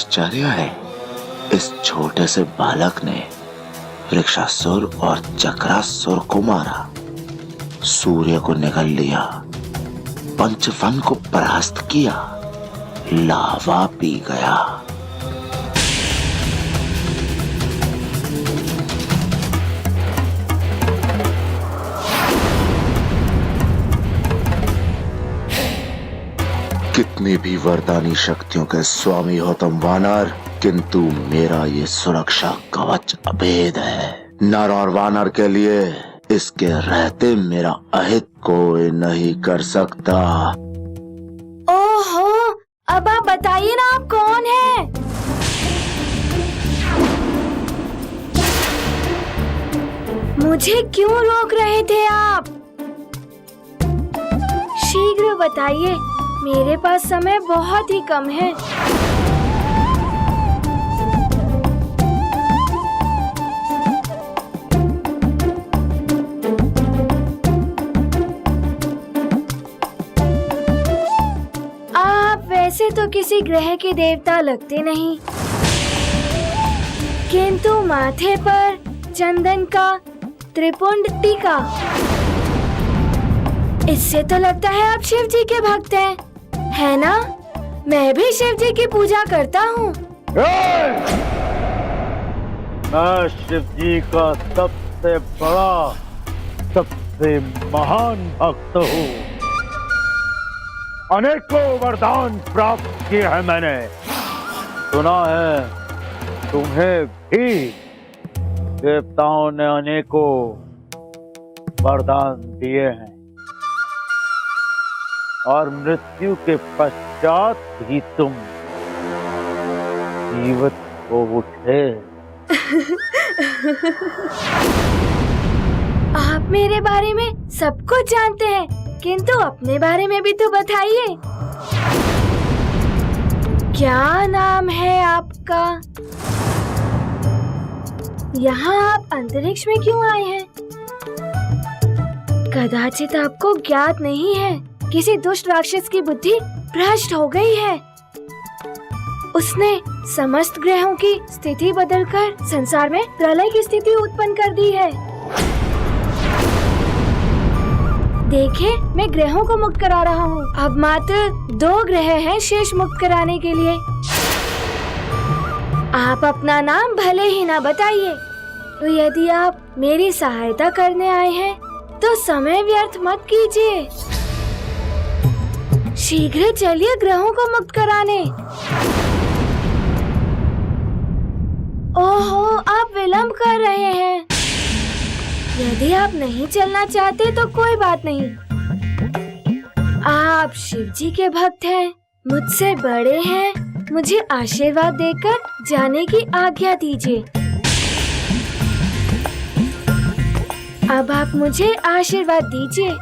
आश्चर्य है, इस छोटे से बालक ने वृक्षासुर और चक्रासुर को मारा, सूर्य को निगल लिया, पंचवन को परास्त किया, लावा पी गया। कितनी भी वरदानी शक्तियों के स्वामी हो तुम वानर, किंतु मेरा ये सुरक्षा कवच अभेद है। नर और वानर के लिए इसके रहते मेरा अहित कोई नहीं कर सकता। ओहो, अब आप बताइए ना, आप कौन हैं? मुझे क्यों रोक रहे थे आप? शीघ्र बताइए, मेरे पास समय बहुत ही कम है। आप वैसे तो किसी ग्रह के देवता लगते नहीं, किंतु माथे पर चंदन का त्रिपुंड टीका, इससे तो लगता है आप शिव जी के भक्त हैं, है ना? मैं भी शिव जी की पूजा करता हूँ। मैं शिव जी का सबसे बड़ा, सबसे महान भक्त हूँ। अनेकों वरदान प्राप्त किए हैं मैंने। सुना है तुम्हें भी देवताओं ने अनेकों वरदान दिए हैं, और मृत्यु के पश्चात भी तुम जीवित हो उठे। आप मेरे बारे में सब कुछ जानते हैं, किंतु अपने बारे में भी तो बताइए। क्या नाम है आपका? यहाँ आप अंतरिक्ष में क्यों आए हैं? कदाचित आपको ज्ञात नहीं है, किसी दुष्ट राक्षस की बुद्धि भ्रष्ट हो गई है। उसने समस्त ग्रहों की स्थिति बदलकर संसार में प्रलय की स्थिति उत्पन्न कर दी है। देखिए, मैं ग्रहों को मुक्त करा रहा हूँ। अब मात्र 2 ग्रह हैं शेष मुक्त कराने के लिए। आप अपना नाम भले ही ना बताइए, तो यदि आप मेरी सहायता करने आए हैं तो समय व्यर्थ मत कीजिए। शीघ्र चलिए ग्रहों को मुक्त कराने। ओहो, आप विलंब कर रहे हैं। यदि आप नहीं चलना चाहते तो कोई बात नहीं। आप शिव जी के भक्त हैं, मुझसे बड़े हैं, मुझे आशीर्वाद देकर जाने की आज्ञा दीजिए। अब आप मुझे आशीर्वाद दीजिए।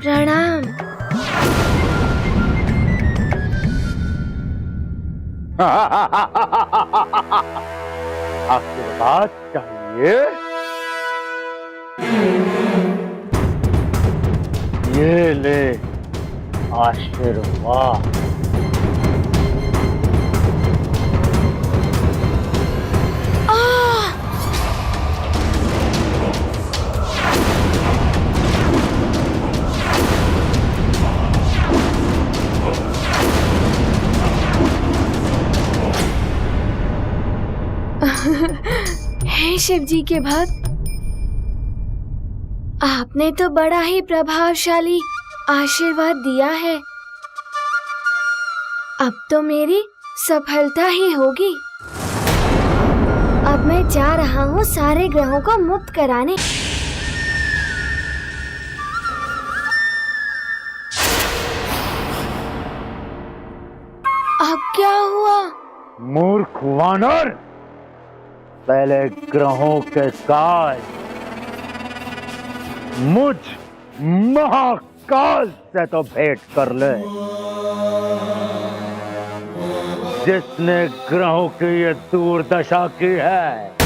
प्रणाम। आशीर्वाद चाहिए? ये ले आशीर्वाद। हे शिव जी के भक्त, आपने तो बड़ा ही प्रभावशाली आशीर्वाद दिया है। अब तो मेरी सफलता ही होगी। अब मैं जा रहा हूँ सारे ग्रहों को मुक्त कराने। अब क्या हुआ? मूर्ख वानर, पहले ग्रहों के साथ मुझ महाकाल से तो भेंट कर ले, जिसने ग्रहों की ये दुर्दशा की है।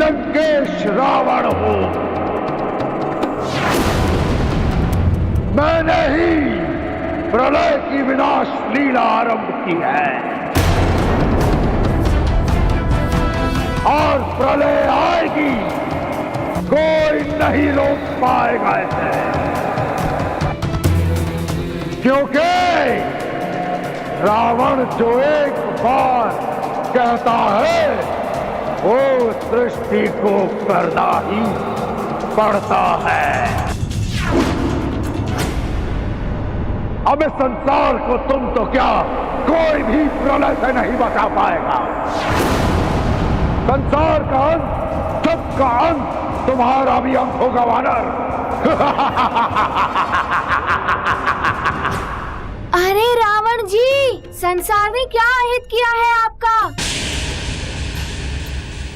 लंकेश रावण हूं। मैंने ही प्रलय की विनाश लीला आरंभ की है और प्रलय आएगी, कोई नहीं रोक पाएगा इसे, क्योंकि रावण जो एक बार कहता है वो सृष्टि को करना ही पड़ता है। अब इस संसार को तुम तो क्या, कोई भी प्रलय से नहीं बचा पाएगा। संसार का अंत, सबका अंत, तुम्हारा भी अंत होगा वानर। अरे रावण जी, संसार ने क्या अहित किया है आपका,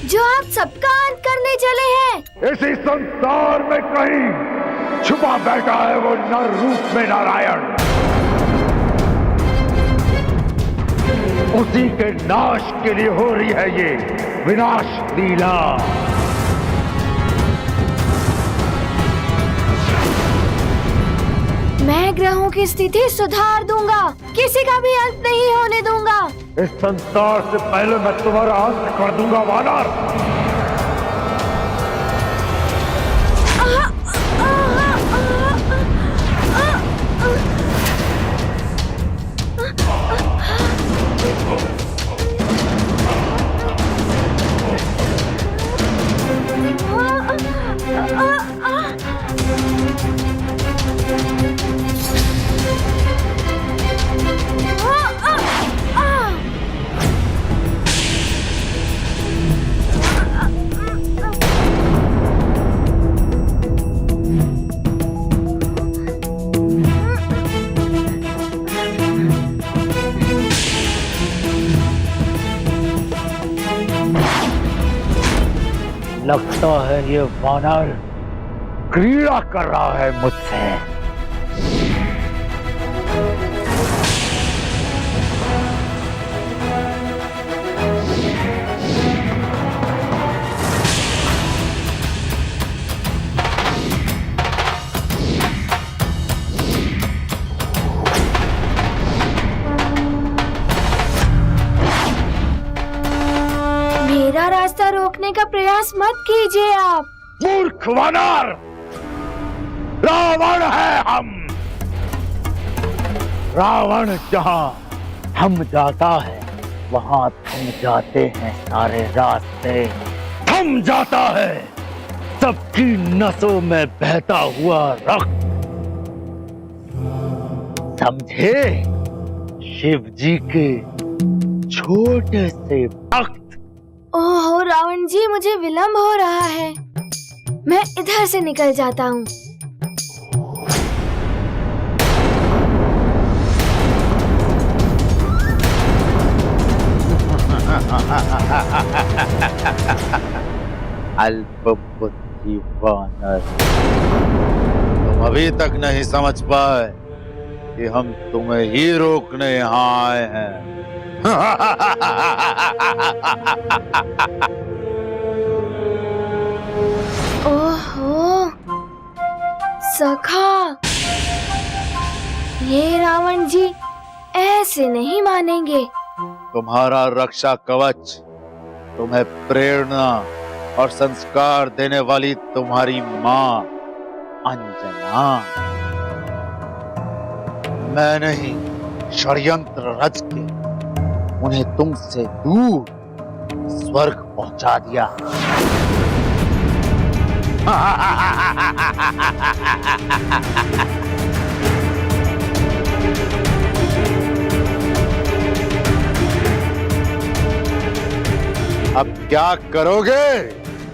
जो आप सबका अंत करने चले हैं? इसी संसार में कहीं छुपा बैठा है वो नर रूप में नारायण। उसी के नाश के लिए हो रही है ये विनाश लीला। मैं ग्रहों की स्थिति सुधार दूंगा, किसी का भी अंत नहीं होने दूंगा। इस संसार से पहले मैं तुम्हारा अंत कर दूंगा वानर। लगता है ये वानर क्रीड़ा कर रहा है मुझसे। मेरा रास्ता रोकने का प्रयास मत कीजिए आप। मूर्ख वानर, रावण है हम। रावण जहां हम जाता है वहां थम जाते हैं सारे रास्ते। थम जाता है सबकी नसों में बहता हुआ रक्त। समझे? शिव जी के छोटे से भक्त। ओहो रावण जी, मुझे विलंब हो रहा है, मैं इधर से निकल जाता हूँ। अल्प बुद्धि वानर, तुम अभी तक नहीं समझ पाए कि हम तुम्हें ही रोकने यहाँ आए हैं। ओहो सखा, ये रावण जी ऐसे नहीं मानेंगे। तुम्हारा रक्षा कवच, तुम्हें प्रेरणा और संस्कार देने वाली तुम्हारी माँ अंजना, मैंने ही षड्यंत्र रच के उन्हें तुमसे दूर स्वर्ग पहुंचा दिया। अब क्या करोगे?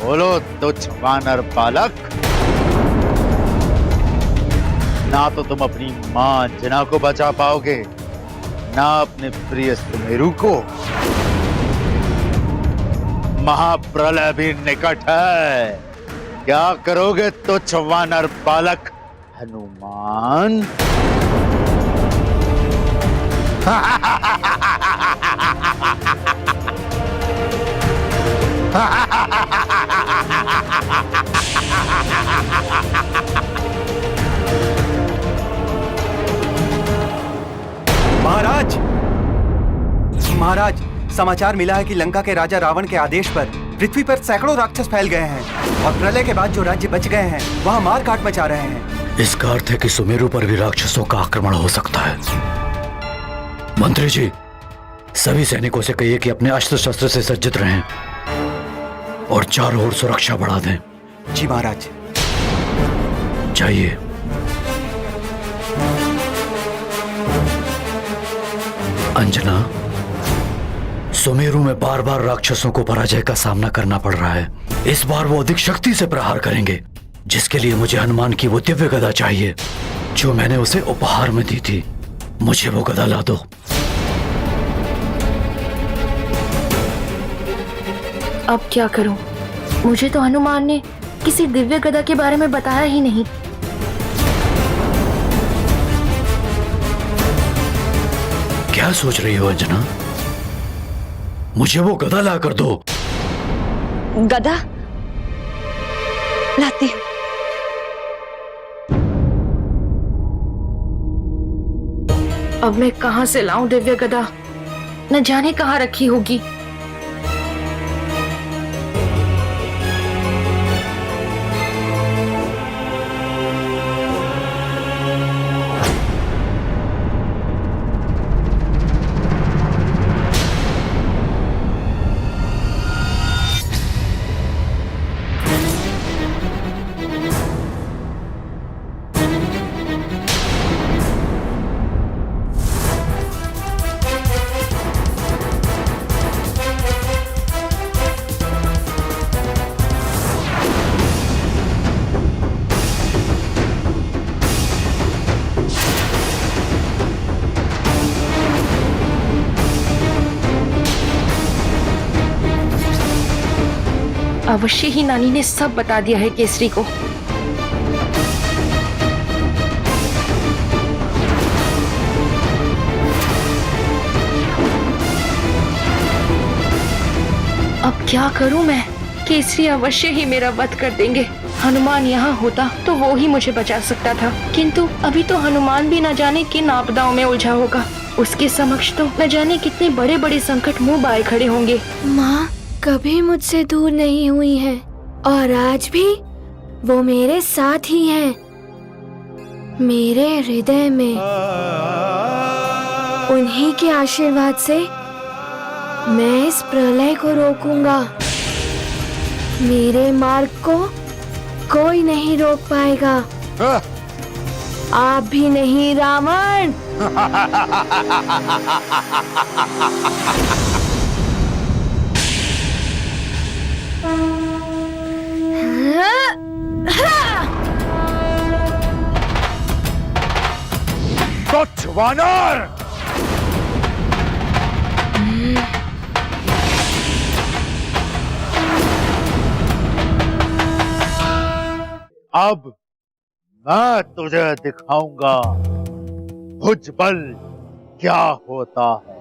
बोलो तुच्छ वानर बालक। ना तो तुम अपनी मां अंजना को बचा पाओगे, ना अपने प्रिय सुमेरु को। महाप्रलय भी निकट है। क्या करोगे तुच्छ वानर बालक हनुमान? महाराज, समाचार मिला है कि लंका के राजा रावण के आदेश पर पृथ्वी पर सैकड़ों राक्षस फैल गए हैं और प्रलय के बाद जो राज्य बच गए हैं वहाँ मार काट मचा रहे हैं। इसका अर्थ है कि सुमेरु पर भी राक्षसों का आक्रमण हो सकता है। मंत्री जी, सभी सैनिकों से कहिए कि अपने अस्त्र शस्त्र से सज्जित रहें और चारों ओर सुरक्षा बढ़ा दें। जी महाराज। जाइए। अंजना, सुमेरु में बार बार राक्षसों को पराजय का सामना करना पड़ रहा है। इस बार वो अधिक शक्ति से प्रहार करेंगे, जिसके लिए मुझे हनुमान की वो दिव्य गदा चाहिए जो मैंने उसे उपहार में दी थी। मुझे वो गदा ला दो। अब क्या करूं? मुझे तो हनुमान ने किसी दिव्य गदा के बारे में बताया ही नहीं। क्या सोच रही हो अंजना? मुझे वो गदा ला कर दो। गदा लाती हूं। अब मैं कहां से लाऊं दिव्य गदा? न जाने कहां रखी होगी। अवश्य ही नानी ने सब बता दिया है केसरी को। अब क्या करूं मैं? केसरी अवश्य ही मेरा वध कर देंगे। हनुमान यहाँ होता तो वो ही मुझे बचा सकता था, किंतु अभी तो हनुमान भी न जाने किन आपदाओं में उलझा होगा। उसके समक्ष तो न जाने कितने बड़े बड़े संकट मुंह बाए खड़े होंगे। माँ कभी मुझसे दूर नहीं हुई है और आज भी वो मेरे साथ ही हैं, मेरे हृदय में। उन्हीं के आशीर्वाद से मैं इस प्रलय को रोकूंगा। मेरे मार्ग को कोई नहीं रोक पाएगा, आप भी नहीं रावण। तुच्छ वानर! अब मैं तुझे दिखाऊंगा भुजबल क्या होता है।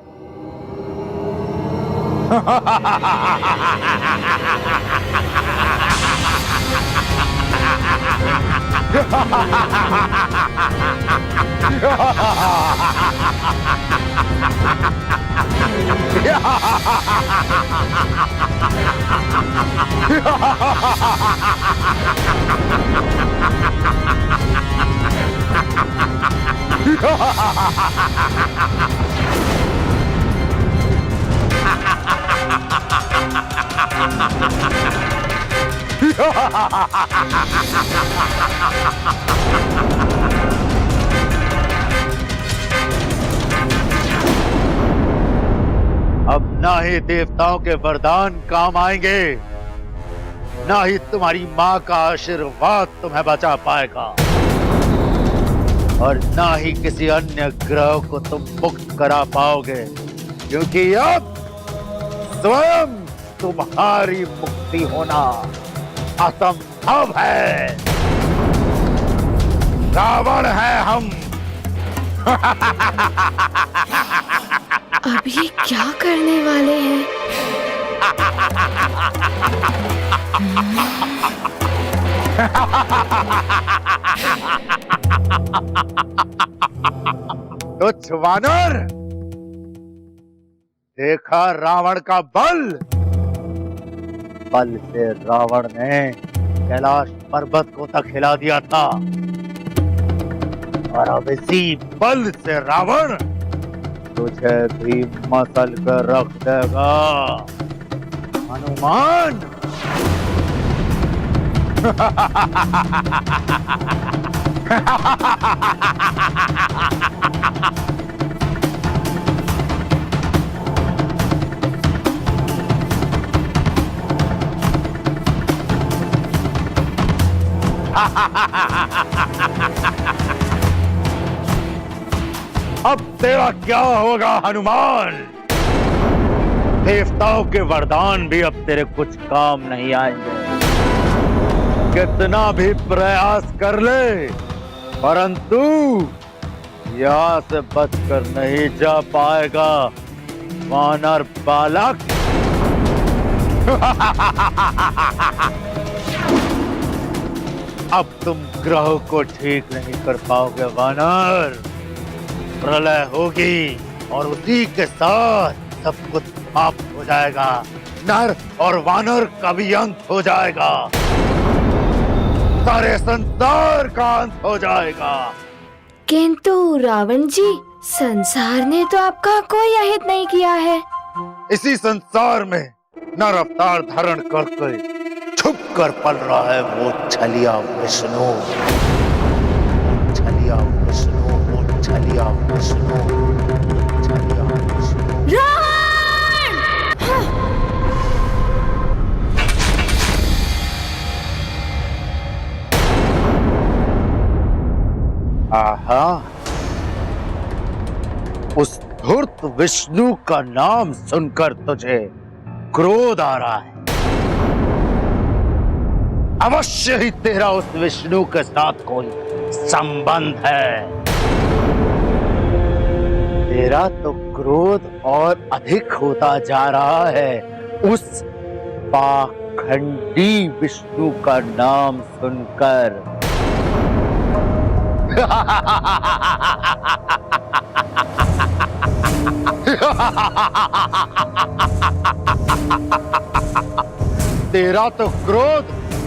अब ना ही देवताओं के वरदान काम आएंगे, ना ही तुम्हारी माँ का आशीर्वाद तुम्हें बचा पाएगा, और ना ही किसी अन्य ग्रह को तुम मुक्त करा पाओगे, क्योंकि अब स्वयं तुम्हारी मुक्ति होना असंभव है। रावण है हम। अब ये क्या करने वाले हैं? तुच्छ वानर, देखा रावण का बल? बल से रावण ने कैलाश पर्वत को तक हिला दिया था, और अब इसी बल से रावण तुझे भी मसल कर रख देगा हनुमान। अब तेरा क्या होगा हनुमान? देवताओं के वरदान भी अब तेरे कुछ काम नहीं आएंगे। कितना भी प्रयास कर ले, परंतु यहाँ से बचकर नहीं जा पाएगा वानर बालक। अब तुम ग्रहों को ठीक नहीं कर पाओगे वानर। प्रलय होगी और उसी के साथ सब कुछ समाप्त हो जाएगा। नर और वानर का भी अंत हो जाएगा, सारे संसार का अंत हो जाएगा। किंतु रावण जी, संसार ने तो आपका कोई अहित नहीं किया है। इसी संसार में नर अवतार धारण करके छुप कर पल रहा है वो छलिया विष्णु। छलिया विष्णु, वो छलिया विष्णु, छलिया विष्णु। रावण! आहा, उस धूर्त विष्णु का नाम सुनकर तुझे क्रोध आ रहा है। अवश्य ही तेरा उस विष्णु के साथ कोई संबंध है। तेरा तो क्रोध और अधिक होता जा रहा है उस पाखंडी विष्णु का नाम सुनकर। तेरा तो क्रोध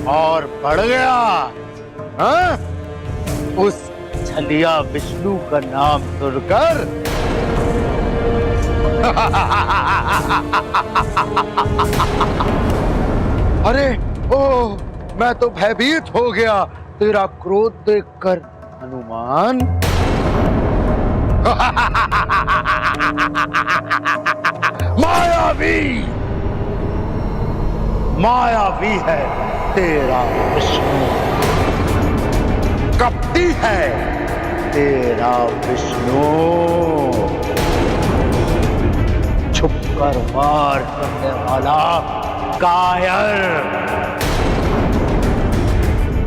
और बढ़ गया, हाँ? उस छलिया विष्णु का नाम सुनकर। अरे ओ, मैं तो भयभीत हो गया तेरा क्रोध देखकर हनुमान। मायावी, मायावी है तेरा विष्णु, कपटी है तेरा विष्णु, छुपकर वार करने वाला कायर,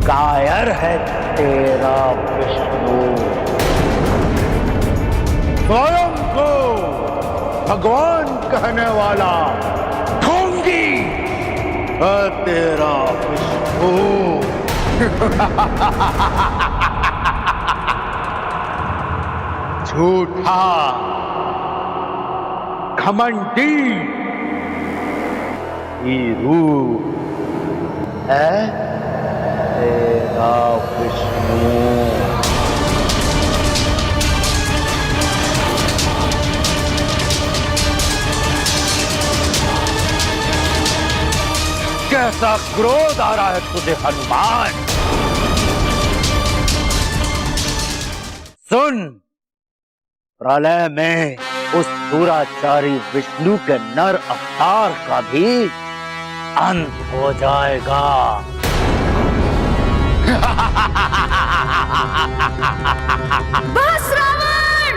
कायर है तेरा विष्णु। स्वयं को भगवान कहने वाला ढोंगी है तेरा विष्णु। झूठा, घमंडी ही रूप है तेरा विष्णु। कैसा क्रोध आ रहा है तुझे हनुमान? सुन, प्रलय में उस दुराचारी विष्णु के नर अवतार का भी अंत हो जाएगा। बस रावण!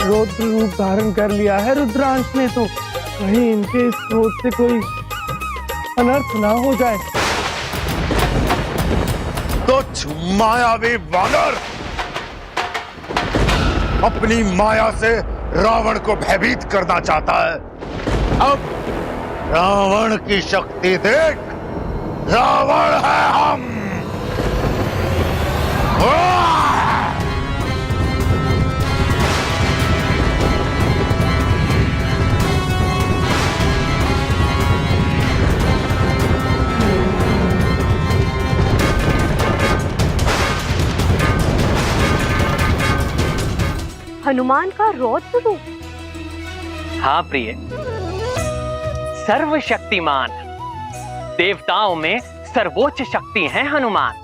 रौद्र रूप धारण कर लिया है रुद्रांश ने तो। कहीं इनके इस क्रोध से कोई अनर्थ ना हो जाए। तुच्छ मायावी वानर, अपनी माया से रावण को भयभीत करना चाहता है। अब रावण की शक्ति देख, रावण है हम। हनुमान का रौद्र रूप। हाँ प्रिय, सर्वशक्तिमान, देवताओं में सर्वोच्च शक्ति है हनुमान।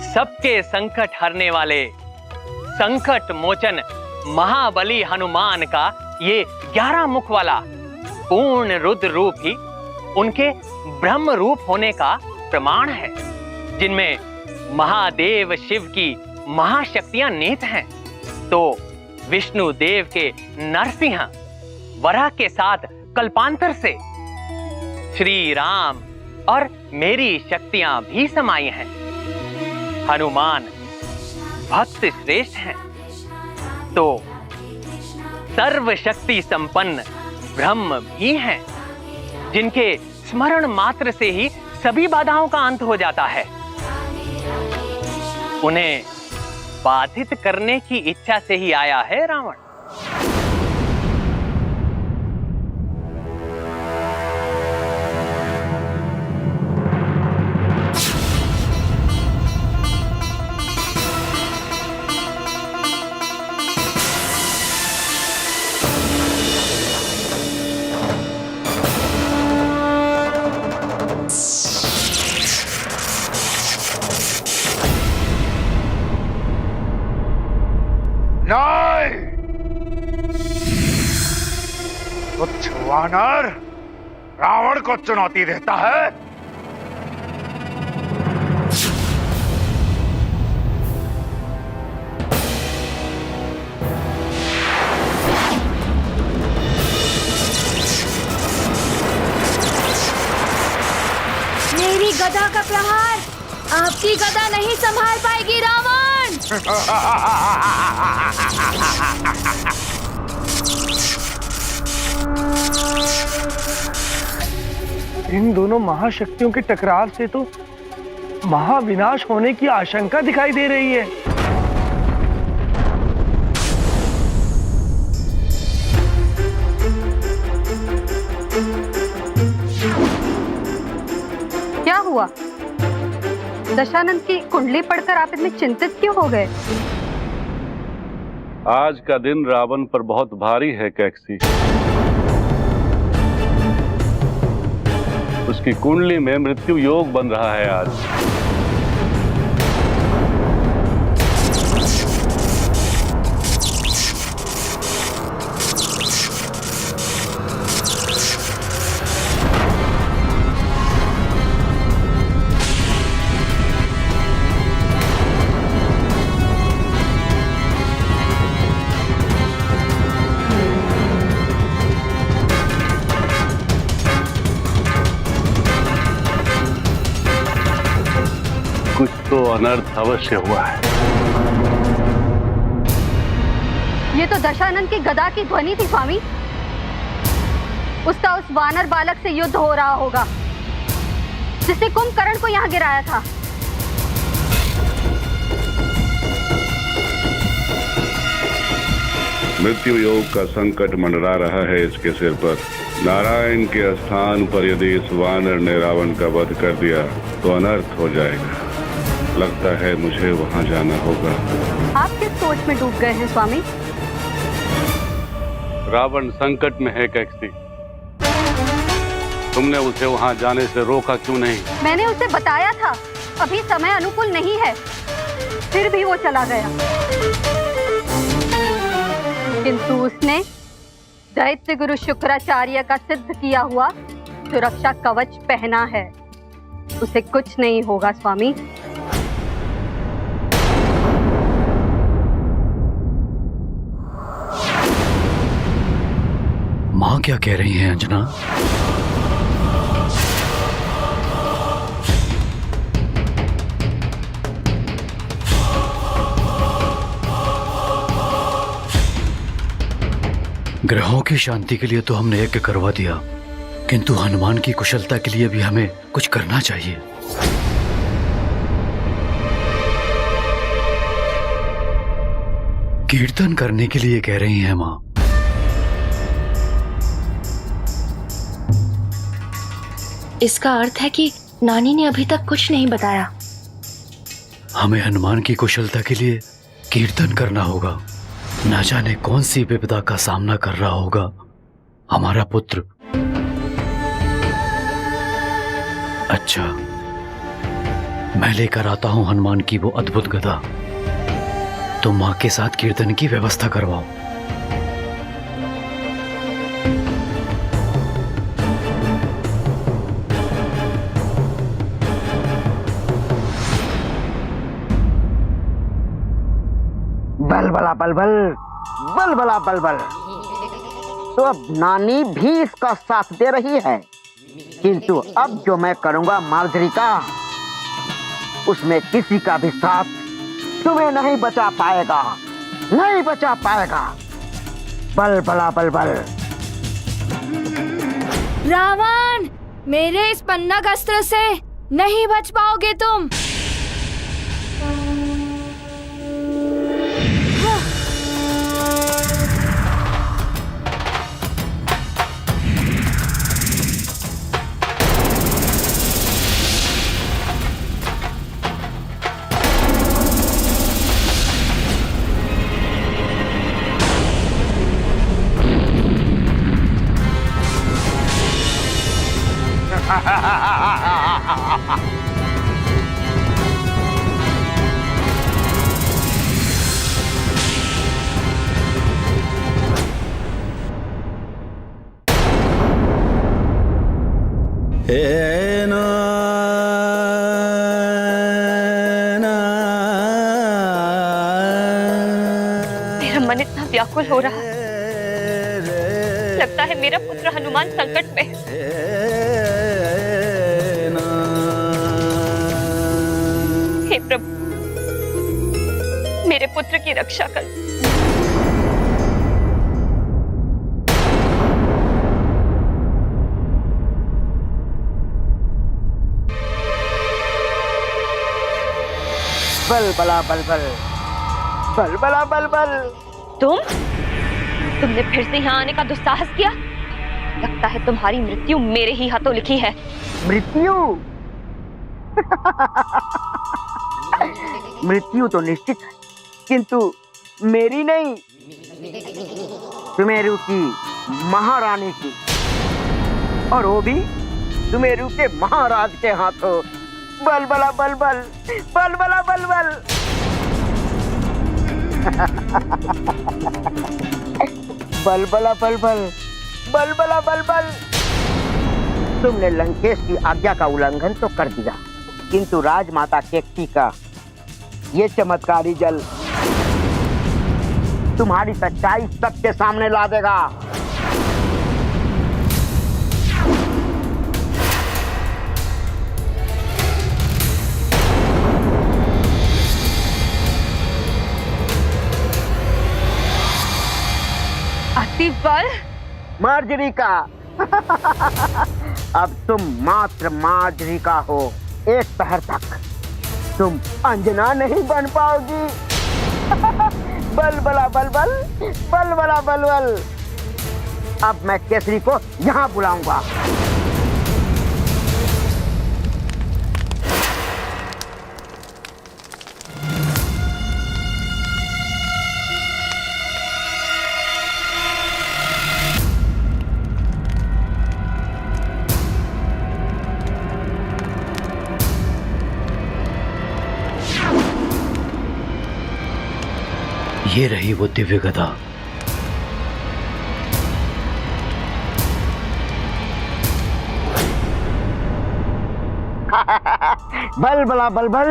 सबके संकट हरने वाले, संकट मोचन महाबली हनुमान का ये 11 मुख वाला पूर्ण रुद्र रूप ही उनके ब्रह्म रूप होने का प्रमाण है, जिनमें महादेव शिव की महाशक्तियां निहित हैं। तो विष्णु देव के नरसिंह वराह के साथ कल्पांतर से श्री राम और मेरी शक्तियां भी समाई हैं। हनुमान भक्त श्रेष्ठ हैं, तो सर्वशक्ति संपन्न ब्रह्म भी हैं, जिनके स्मरण मात्र से ही सभी बाधाओं का अंत हो जाता है। उन्हें बाधित करने की इच्छा से ही आया है रावण। तुच्छ वानर रावण को चुनौती देता है। मेरी गदा का प्रहार आपकी गदा नहीं संभाल पाएगी रावण। इन दोनों महाशक्तियों के टकराव से तो महाविनाश होने की आशंका दिखाई दे रही है। क्या हुआ? दशानंद की कुंडली पढ़कर आप इतने चिंतित क्यों हो गए? आज का दिन रावण पर बहुत भारी है कैकसी। उसकी कुंडली में मृत्यु योग बन रहा है आज। कुछ तो अनर्थ अवश्य हुआ है। ये तो दशानंद की गदा की ध्वनि थी स्वामी। उसका उस वानर बालक से युद्ध हो रहा होगा, जिसने कुंभकर्ण को यहाँ गिराया था। मृत्यु योग का संकट मंडरा रहा है इसके सिर पर। नारायण के स्थान पर यदि इस वानर ने रावण का वध कर दिया तो अनर्थ हो जाएगा। लगता है मुझे वहां जाना होगा। आप किस सोच में डूब गए हैं स्वामी? रावण संकट में है कैकसी। तुमने उसे वहां जाने से रोका क्यों नहीं? मैंने उसे बताया था अभी समय अनुकूल नहीं है, फिर भी वो चला गया। किंतु उसने दैत्य गुरु शुक्राचार्य का सिद्ध किया हुआ सुरक्षा कवच पहना है। उसे कुछ नहीं होगा स्वामी। माँ क्या कह रही हैं अंजना? ग्रहों की शांति के लिए तो हमने यज्ञ करवा दिया, किंतु हनुमान की कुशलता के लिए भी हमें कुछ करना चाहिए। कीर्तन करने के लिए कह रही हैं माँ। इसका अर्थ है कि नानी ने अभी तक कुछ नहीं बताया। हमें हनुमान की कुशलता के लिए कीर्तन करना होगा। ना जाने कौन सी विपदा का सामना कर रहा होगा हमारा पुत्र। अच्छा, मैं लेकर आता हूं हनुमान की वो अद्भुत गदा। तुम मां के साथ कीर्तन की व्यवस्था करवाओ। बलबला बलबल, बलबला बलबल। तो अब नानी भी इसका साथ दे रही है, किंतु अब जो मैं करूंगा मार्जरी का, उसमें किसी का भी साथ तुम्हें नहीं बचा पाएगा, नहीं बचा पाएगा। बलबला बलबल। रावण, मेरे इस पन्नग अस्त्र से नहीं बच पाओगे तुम। मेरा मन इतना व्याकुल हो रहा है, लगता है मेरा पुत्र हनुमान संकट में है। हे प्रभु, मेरे पुत्र की रक्षा कर। बलबला बलबल, बलबला बलबल। तुमने फिर से यहाँ आने का दुस्साहस किया। लगता है तुम्हारी मृत्यु मेरे ही हाथों लिखी है। मृत्यु? मृत्यु तो निश्चित है, किंतु मेरी नहीं, सुमेरु की महारानी की, और वो भी सुमेरु के महाराज के हाथों। बलबला बलबल, बलबला बलबल। बलबला बलबल, बलबला बलबल। तुमने लंकेश की आज्ञा का उल्लंघन तो कर दिया, किंतु राजमाता केकती का ये चमत्कारी जल तुम्हारी सच्चाई सबके सामने ला देगा। बल मार्जरी का। अब तुम मात्र मार्जरी का हो। एक पहर तक तुम अंजना नहीं बन पाओगी। बलबला बलबल, बलबला बलबल। अब मैं केसरी को यहाँ बुलाऊंगा। ये रही वो दिव्य गदा। बलबला बलबल।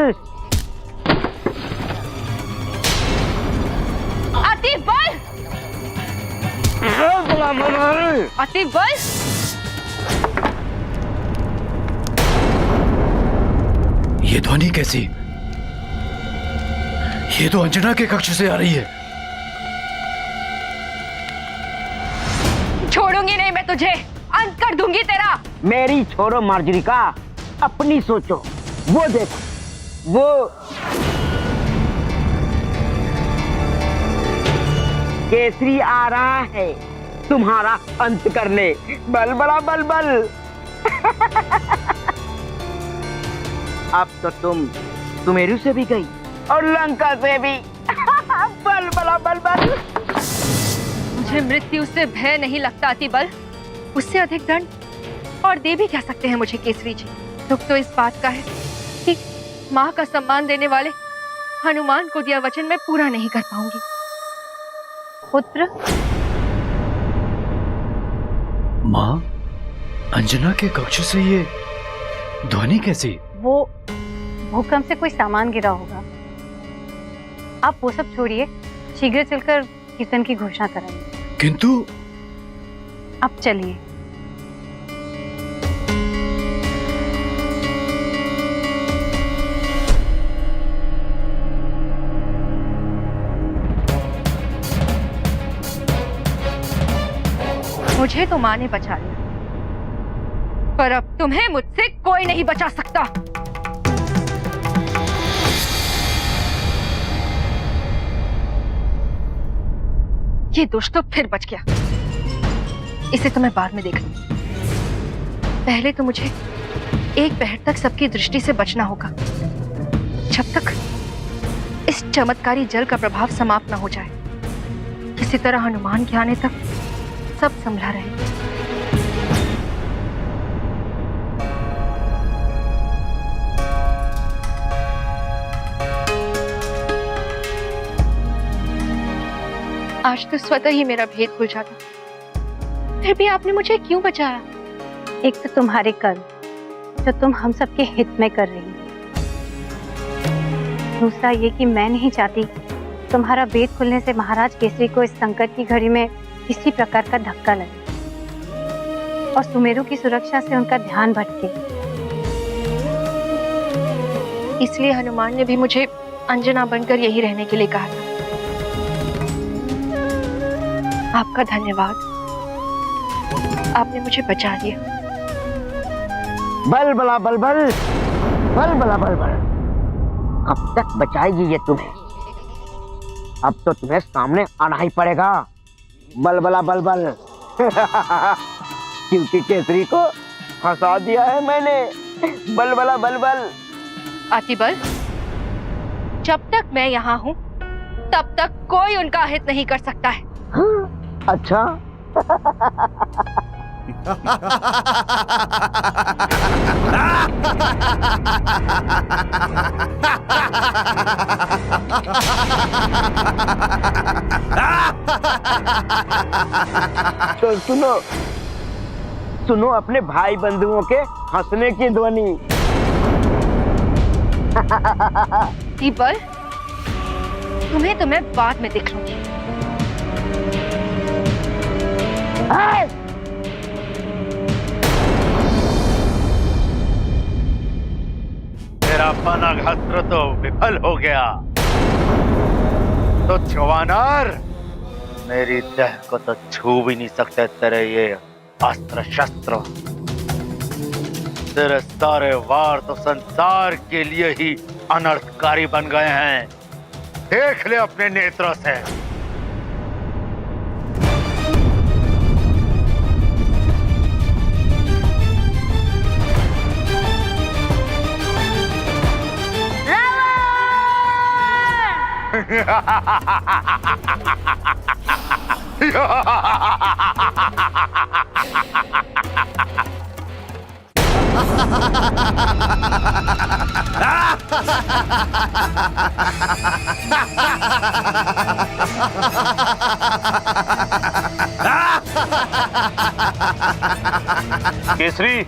अति बल। अति बल। ये ध्वनि कैसी? ये तो अंजना के कक्ष से आ रही है। छोड़ूंगी नहीं मैं तुझे, अंत कर दूंगी तेरा। मेरी छोड़ो मार्जरिका, अपनी सोचो। वो देखो, वो केसरी आ रहा है तुम्हारा अंत करने। बल बड़ा बल बल। अब तो तुम सुमेरु से भी गई और लंका से भी। बल बड़ा बल बल। मुझे मृत्यु से भय नहीं लगता अतिबल, उससे अधिक दंड और दे भी क्या सकते हैं मुझे केसरी जी। दुख तो इस बात का है कि माँ का सम्मान देने वाले हनुमान को दिया वचन मैं पूरा नहीं कर पाऊंगी। पुत्र, माँ, अंजना के कक्ष से ये ध्वनि कैसी? वो भूकंप से कोई सामान गिरा होगा। आप वो सब छोड़िए, शीघ्र चलकर कीर्तन की घोषणा कराइए। किंतु अब चलिए। मुझे तो माँ ने बचा लिया, पर अब तुम्हें मुझसे कोई नहीं बचा सकता। ये दुष्ट तो फिर बच गया, इसे तो मैं बाद में देख लूंगी। पहले तो मुझे एक पहर तक सबकी दृष्टि से बचना होगा, जब तक इस चमत्कारी जल का प्रभाव समाप्त न हो जाए। किसी तरह हनुमान के आने तक सब संभला रहे। आज तो स्वतः ही मेरा भेद खुल जाता, फिर भी आपने मुझे क्यों बचाया? एक तो तुम्हारे कर्म जो तुम हम सबके हित में कर रही हो, दूसरा ये कि मैं नहीं चाहती तुम्हारा भेद खुलने से महाराज केसरी को इस संकट की घड़ी में किसी प्रकार का धक्का लगे और सुमेरु की सुरक्षा से उनका ध्यान भटके। इसलिए हनुमान ने भी मुझे अंजना बनकर यही रहने के लिए कहा था। आपका धन्यवाद, आपने मुझे बचा लिया। बल बला बल बल, बल बला बल बल। कब तक बचाएगी ये तुम्हें? अब तो तुम्हें सामने आना ही पड़ेगा। बल बला बल बल। क्योंकि केसरी को फंसा दिया है मैंने। बल बला बल बल। अतिबल, जब तक मैं यहाँ हूँ तब तक कोई उनका हित नहीं कर सकता है। अच्छा। तो सुनो सुनो अपने भाई बंधुओं के हंसने की ध्वनि। अतिबल, तुम्हें तो मैं बाद में देख लूंगी। तेरा पनाघास्त्र तो विफल हो गया। तो जवानर, मेरी देह को तो छू भी नहीं सकते तेरे ये अस्त्र शस्त्र। तेरे सारे वार तो संसार के लिए ही अनर्थकारी बन गए हैं। देख ले अपने नेत्रों से। केसरी,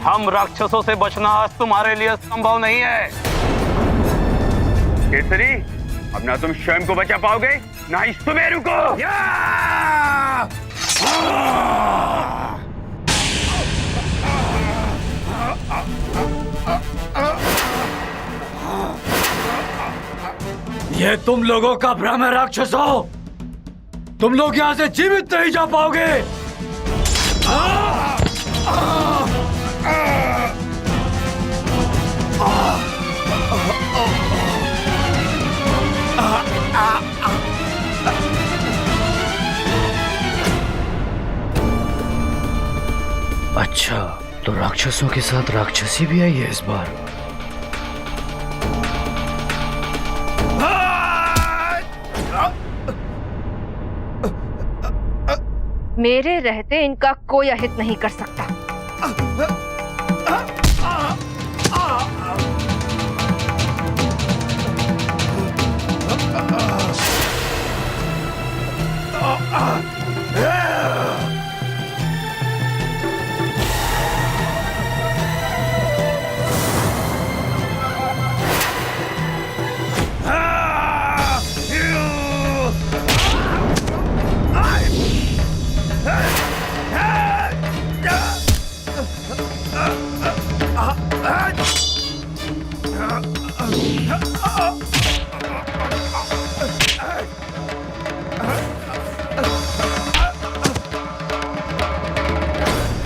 हम राक्षसों से बचना आज तुम्हारे लिए संभव नहीं है। केसरी, अब ना तुम स्वयं को बचा पाओगे, ना ही सुमेरु को। ये तुम लोगों का भ्रम है राक्षसों। तुम लोग यहाँ से जीवित नहीं जा पाओगे। अच्छा, तो राक्षसों के साथ राक्षसी भी आई है इस बार। मेरे रहते इनका कोई अहित नहीं कर सकता।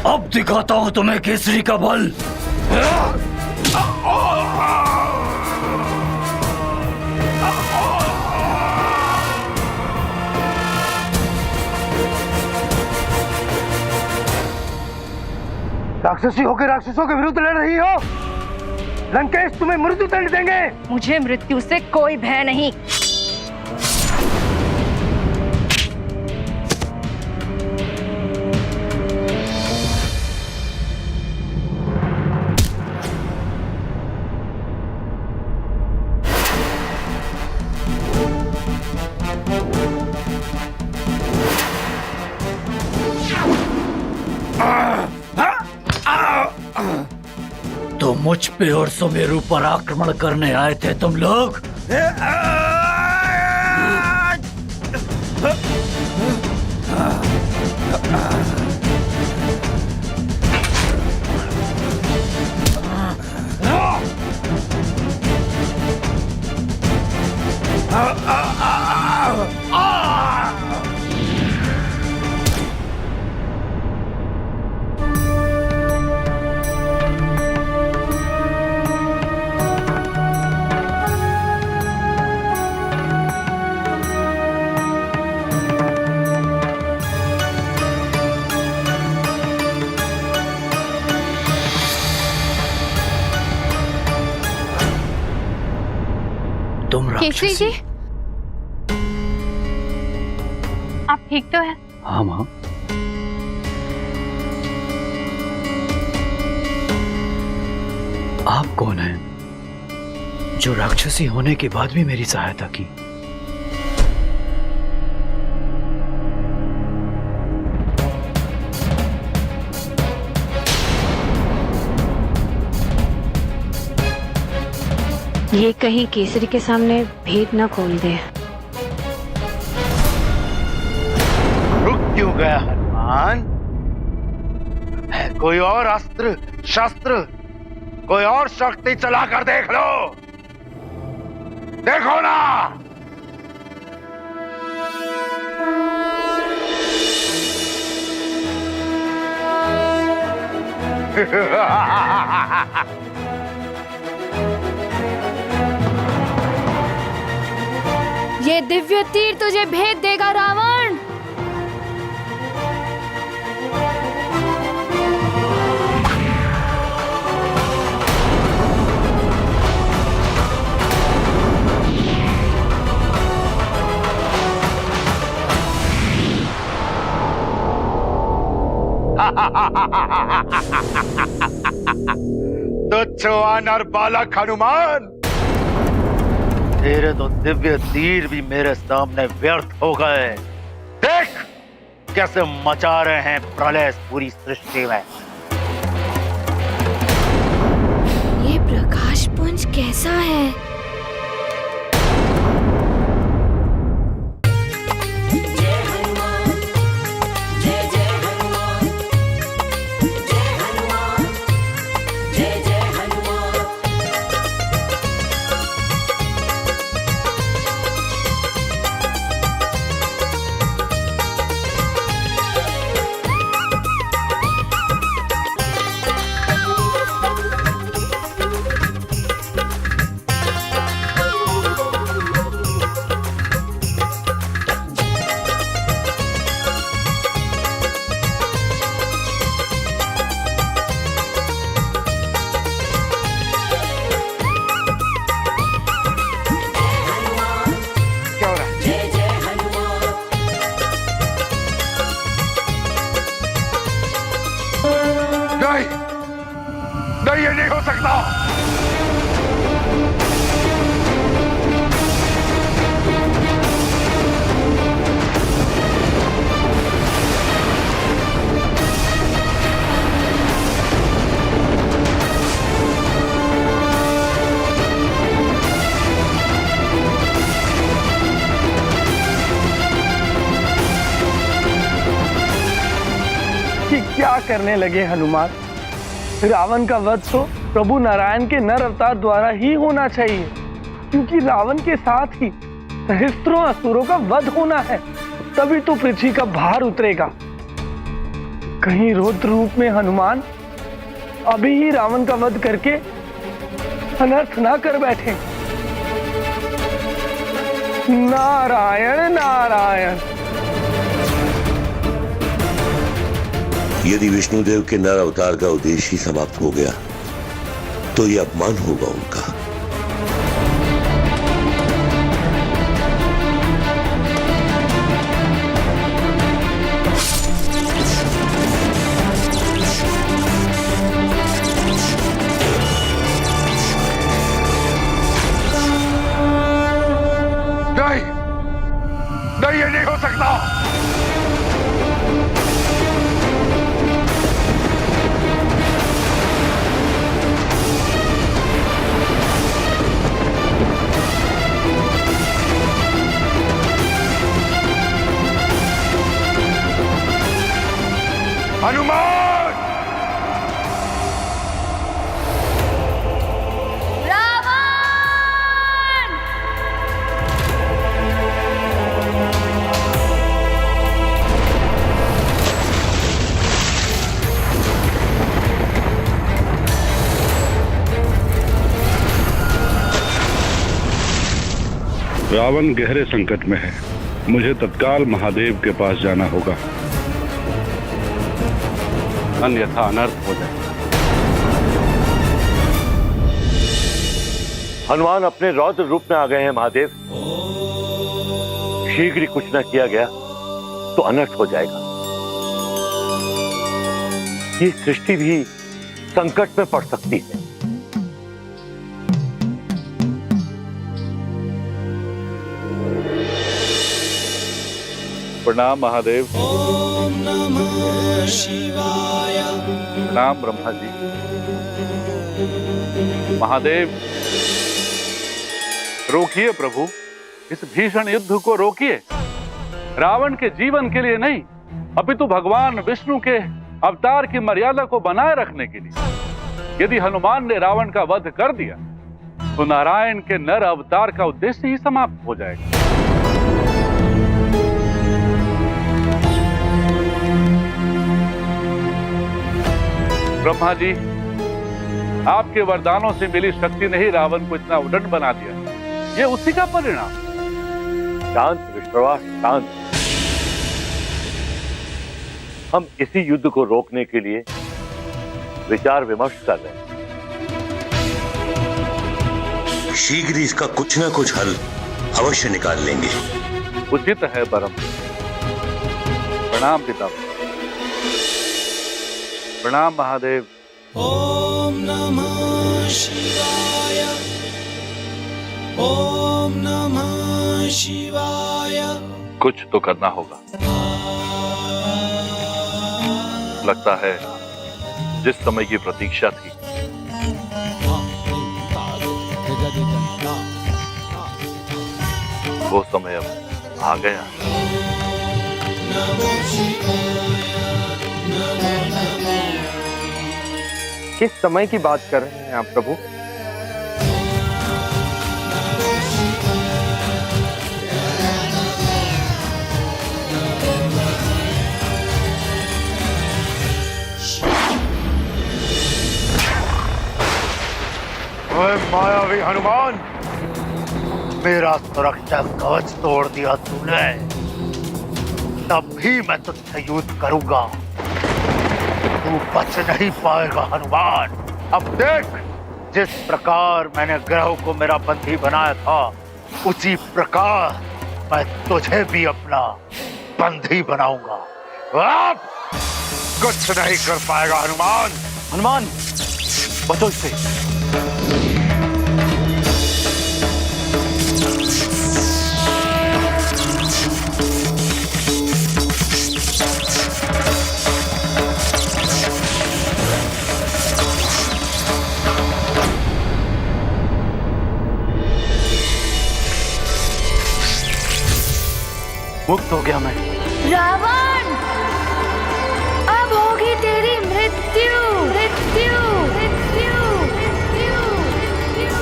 अब दिखाता हूं तुम्हें केसरी का बल। राक्षसी होकर राक्षसों के विरुद्ध लड़ रही हो। लंकेश तुम्हें मृत्यु दंड देंगे। मुझे मृत्यु से कोई भय नहीं। तो मुझ पे और सुमेरु पर आक्रमण करने आए थे तुम लोग। केसरी जी, आप ठीक तो है? हाँ माँ। आप कौन हैं जो राक्षसी होने के बाद भी मेरी सहायता की? ये कहीं केसरी के सामने भेद न खोल दे। रुक क्यों गया हनुमान? है कोई और अस्त्र शस्त्र, कोई और शक्ति चलाकर देख लो। देखो ना। ये दिव्य तीर तुझे भेद देगा रावण। तुच्छ वानर बालक हनुमान, तेरे तो दिव्य तीर भी मेरे सामने व्यर्थ हो गए। देख कैसे मचा रहे हैं प्रलय पूरी सृष्टि में। ये प्रकाश पुंज कैसा है? जय हनुमान, जय नहीं, ये नहीं हो सकता। कि क्या करने लगे हनुमान? रावण का वध तो प्रभु नारायण के नर अवतार द्वारा ही होना चाहिए, क्योंकि रावण के साथ ही सहस्त्रों असुरों का वध होना है, तभी तो पृथ्वी का भार उतरेगा। कहीं रौद्र रूप में हनुमान अभी ही रावण का वध करके अनर्थ ना कर बैठे। नारायण नारायण। यदि विष्णुदेव के नर अवतार का उद्देश्य ही समाप्त हो गया तो यह अपमान होगा उनका। नहीं, नहीं, ये नहीं हो सकता। हनुमान! रावण गहरे संकट में है। मुझे तत्काल महादेव के पास जाना होगा, अन्यथा अनर्थ हो जाए। हनुमान अपने रौद्र रूप में आ गए हैं महादेव। शीघ्र ही कुछ न किया गया तो अनर्थ हो जाएगा। ये सृष्टि भी संकट में पड़ सकती है। प्रणाम महादेव। ओम नमः शिवाय। प्रणाम ब्रह्मा जी। महादेव, रोकिए प्रभु, इस भीषण युद्ध को रोकिए। रावण के जीवन के लिए नहीं, अपितु भगवान विष्णु के अवतार की मर्यादा को बनाए रखने के लिए। यदि हनुमान ने रावण का वध कर दिया तो नारायण के नर अवतार का उद्देश्य ही समाप्त हो जाएगा। ब्रह्मा जी, आपके वरदानों से मिली शक्ति ने ही रावण को इतना उद्दंड बना दिया। ये उसी का परिणाम। शांत विश्वास, शांत। हम इसी युद्ध को रोकने के लिए विचार विमर्श कर रहे हैं। शीघ्र इसका कुछ ना कुछ हल अवश्य निकाल लेंगे। उचित है परम। प्रणाम पिता। प्रणाम महादेव। ओम नमः शिवाय। ओम नमः शिवाय। कुछ तो करना होगा। लगता है जिस समय की प्रतीक्षा थी वो समय अब आ गया। किस समय की बात कर रहे हैं आप प्रभु? ओए मायावी हनुमान, मेरा सुरक्षा कवच तोड़ दिया तूने, तब भी मैं तुझसे युद्ध करूंगा। तू बच नहीं पाएगा हनुमान। अब देख, जिस प्रकार मैंने ग्रह को मेरा बंदी बनाया था, उसी प्रकार मैं तुझे भी अपना बंदी बनाऊंगा। अब कुछ नहीं कर पाएगा हनुमान। हनुमान, बचो इससे। मुक्त हो गया मैं। रावण, अब होगी तेरी मृत्यु मृत्यु मृत्यु मृत्यु मृत्यु।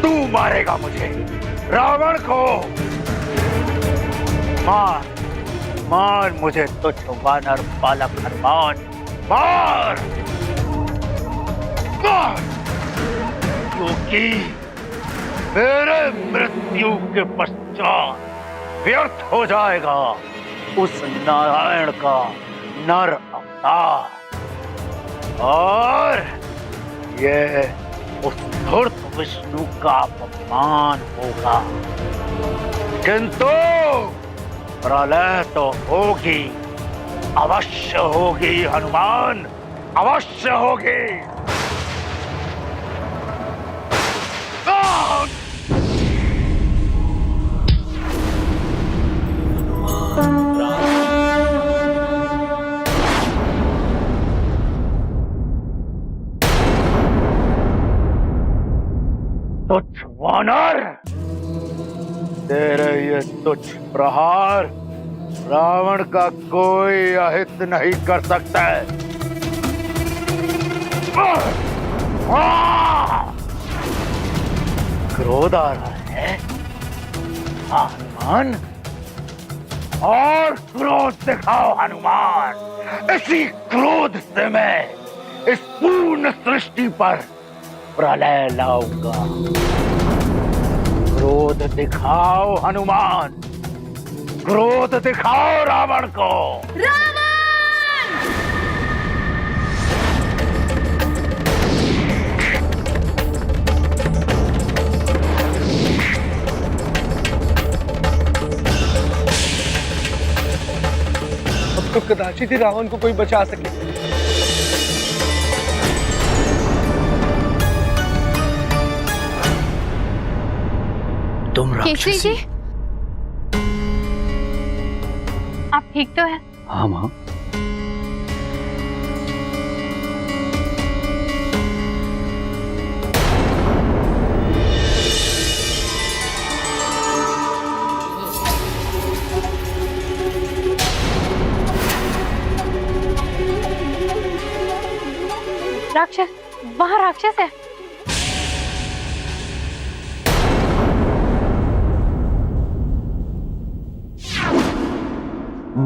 तू मारेगा मुझे, रावण को। मार मार मुझे तुझ वानर बालक हनुमान, मार मार, क्योंकि मेरे मृत्यु के पश्चात व्यर्थ हो जाएगा उस नारायण का नर अवतार, और ये उस धूर्त विष्णु का अपमान होगा। किंतु प्रलय तो होगी, अवश्य होगी हनुमान, अवश्य होगी। तुच्छ वानर, तेरे ये तुच्छ प्रहार रावण का कोई अहित नहीं कर सकता है। क्रोध आ रहा है हनुमान, और क्रोध दिखाओ हनुमान। इसी क्रोध से मैं इस पूर्ण सृष्टि पर प्रलय लाऊंगा। क्रोध दिखाओ हनुमान, क्रोध दिखाओ रावण को। अब तो कदाचित ही रावण को कोई बचा सके। तुम केसरी जी, आप ठीक तो है? हाँ माँ। राक्षस, वहाँ राक्षस है।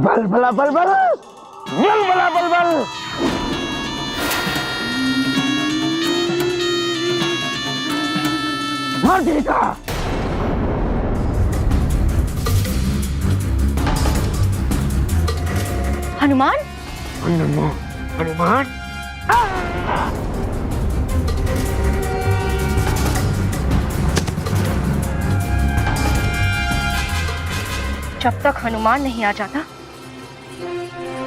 बल भला बल बल, बल भला बल बल। मार देगा। हनुमान, हनुमान, जब तक हनुमान नहीं आ जाता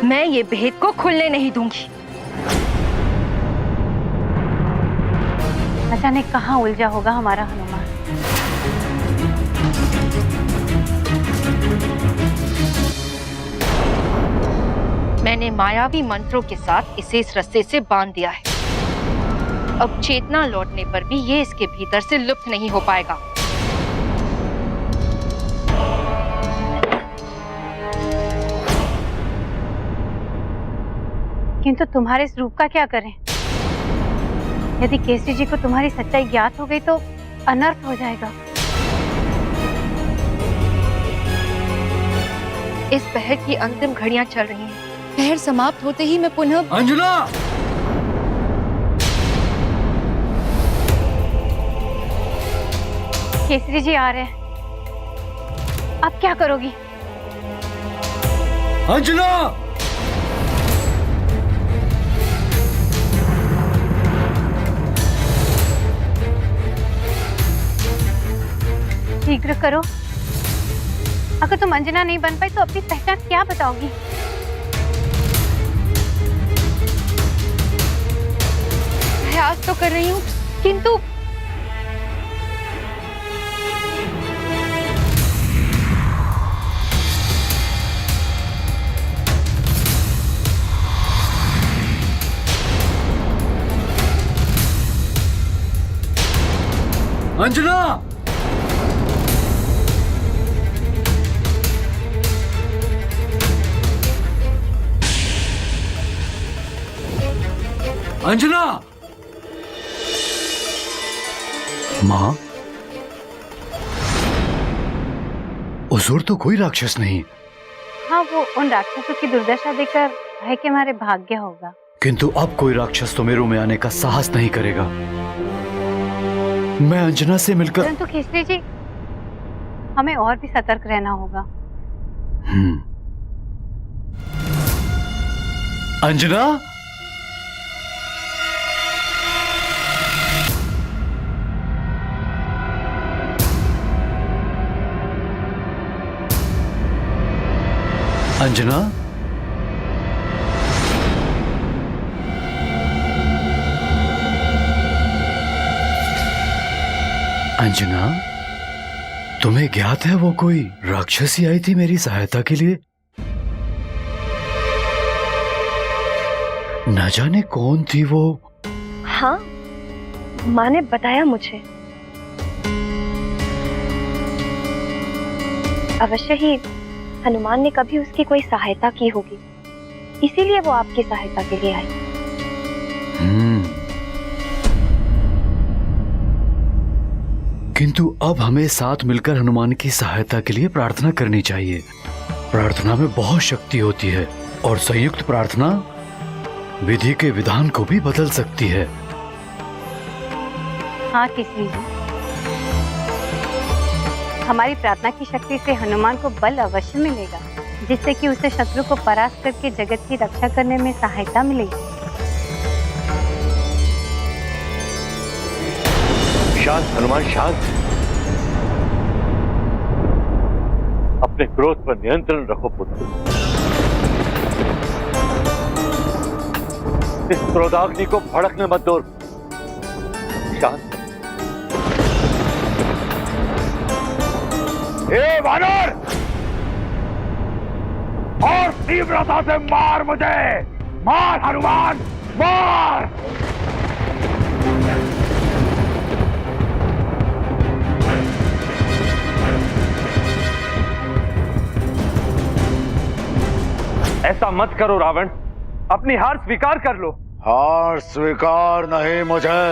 मैं ये भेद को खुलने नहीं दूंगी। अचानक कहाँ उलझा होगा हमारा हनुमान। मैंने मायावी मंत्रों के साथ इसे इस रस्से से बांध दिया है। अब चेतना लौटने पर भी ये इसके भीतर से लुप्त नहीं हो पाएगा। किंतु तुम्हारे इस रूप का क्या करें? यदि केसरी जी को तुम्हारी सच्चाई ज्ञात हो गई तो अनर्थ हो जाएगा। इस पहर की अंतिम घड़ियां चल रही हैं। पहर समाप्त होते ही मैं पुनः अंजना, केसरी जी आ रहे हैं। अब क्या करोगी? अंजना! शीघ्र करो। अगर तुम अंजना नहीं बन पाई तो अपनी पहचान क्या बताओगी? प्रयास तो कर रही हूँ, किंतु अंजना! अंजना! माँ, हुजूर तो कोई राक्षस नहीं। हाँ, वो उन राक्षसों की दुर्दशा देखकर भय के मारे भाग गया होगा। किंतु अब कोई राक्षस तो मेरू में आने का साहस नहीं करेगा। मैं अंजना से मिलकर। परंतु केसरी जी, हमें और भी सतर्क रहना होगा। अंजना! अंजना! अंजना, तुम्हें ज्ञात है वो कोई राक्षसी आई थी मेरी सहायता के लिए? न जाने कौन थी वो। हाँ, माँ ने बताया मुझे। अवश्य ही हनुमान ने कभी उसकी कोई सहायता की होगी, इसीलिए वो आपकी सहायता के लिए आई। किंतु अब हमें साथ मिलकर हनुमान की सहायता के लिए प्रार्थना करनी चाहिए। प्रार्थना में बहुत शक्ति होती है और संयुक्त प्रार्थना विधि के विधान को भी बदल सकती है। हाँ केसरी जी, हमारी प्रार्थना की शक्ति से हनुमान को बल अवश्य मिलेगा, जिससे कि उसे शत्रु को परास्त करके जगत की रक्षा करने में सहायता मिलेगी। शांत हनुमान, शांत। अपने क्रोध पर नियंत्रण रखो पुत्र। इस क्रोधाग्नि को भड़कने मत दो। शांत। ए वानर, और तीव्रता से मार मुझे। मार हनुमान, मार। ऐसा मत करो रावण, अपनी हार स्वीकार कर लो। हार स्वीकार नहीं मुझे,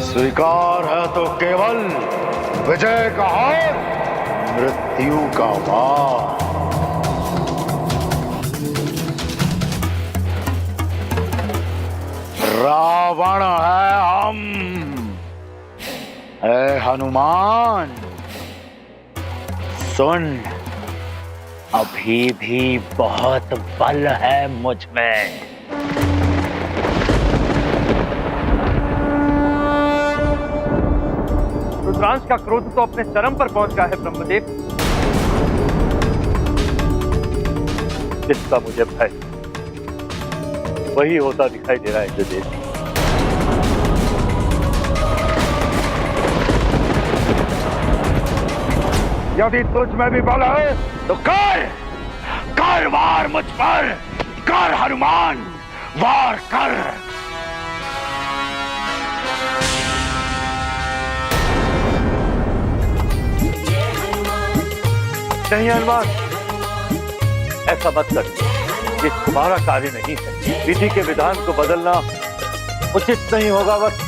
स्वीकार है तो केवल विजय का हार, मृत्यु का वार। रावण है हम। ऐ हनुमान सुन, अभी भी बहुत बल है मुझ में। रुद्रांश का क्रोध तो अपने चरम पर पहुंच गया है ब्रह्मदेव। जिसका मुझे भय वही होता दिखाई दे रहा है इंद्रदेव। यदि तुझ में भी बल है तो कर वार मुझ पर। कर हनुमान, वार कर। नहीं हनुमान, ऐसा मत कर। ये तुम्हारा कार्य नहीं है। विधि के विधान को बदलना उचित नहीं होगा। बस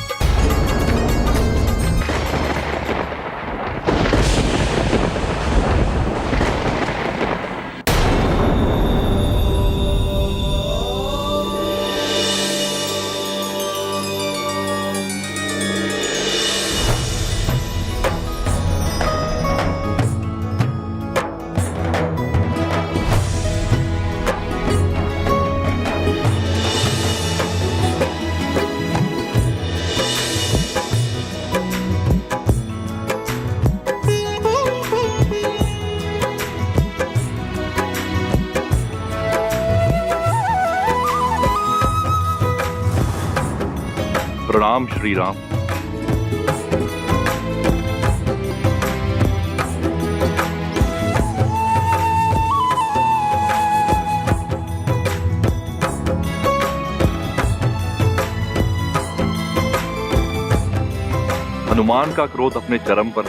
प्रणाम श्री राम। हनुमान का क्रोध अपने चरम पर,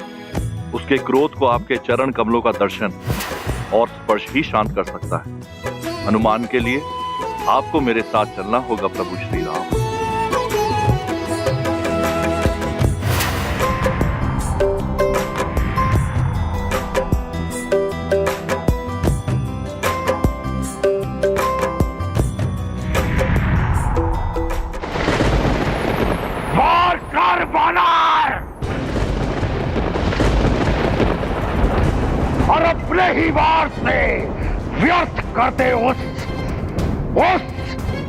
उसके क्रोध को आपके चरण कमलों का दर्शन और स्पर्श ही शांत कर सकता है। हनुमान के लिए आपको मेरे साथ चलना होगा प्रभु श्री राम। वार कर बानर और अपने ही वार से व्यर्थ करते उस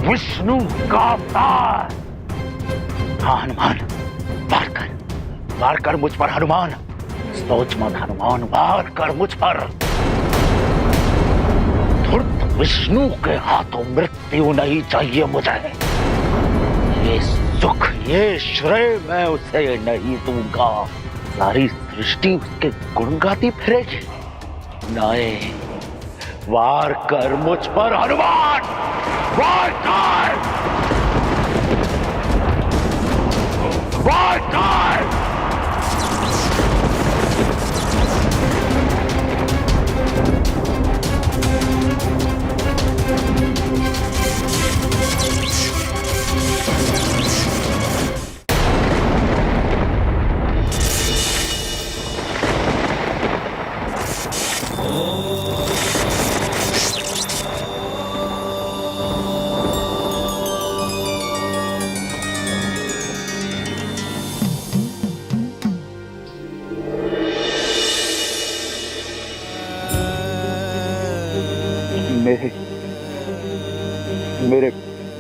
विष्णु का अवतार। हाँ हनुमान, वार कर मुझ पर हनुमान। सोच मत हनुमान, वार कर मुझ पर। धूर्त विष्णु के हाथों मृत्यु नहीं चाहिए मुझे। ये सुख, ये श्रेय मैं उसे नहीं दूंगा। सारी सृष्टि उसके गुण गाती फिरेगी। नहीं, वार कर मुझ पर हनुमान, वार कर, वार कर।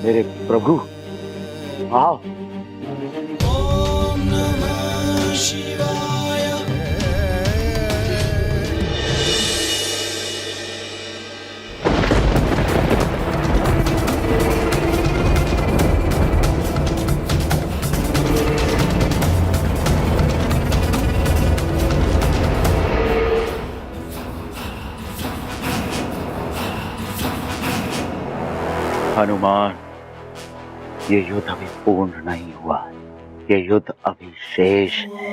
मेरे प्रभु, आओ। ओम नमः शिवाय। हनुमान, ये युद्ध अभी पूर्ण नहीं हुआ। ये युद्ध अभी शेष है।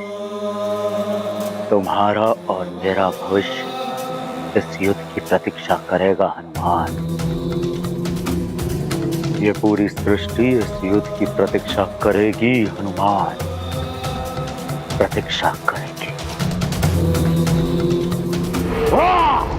तुम्हारा और मेरा भविष्य इस युद्ध की प्रतीक्षा करेगा हनुमान। ये पूरी सृष्टि इस युद्ध की प्रतीक्षा करेगी हनुमान, प्रतीक्षा करेगी। वाह!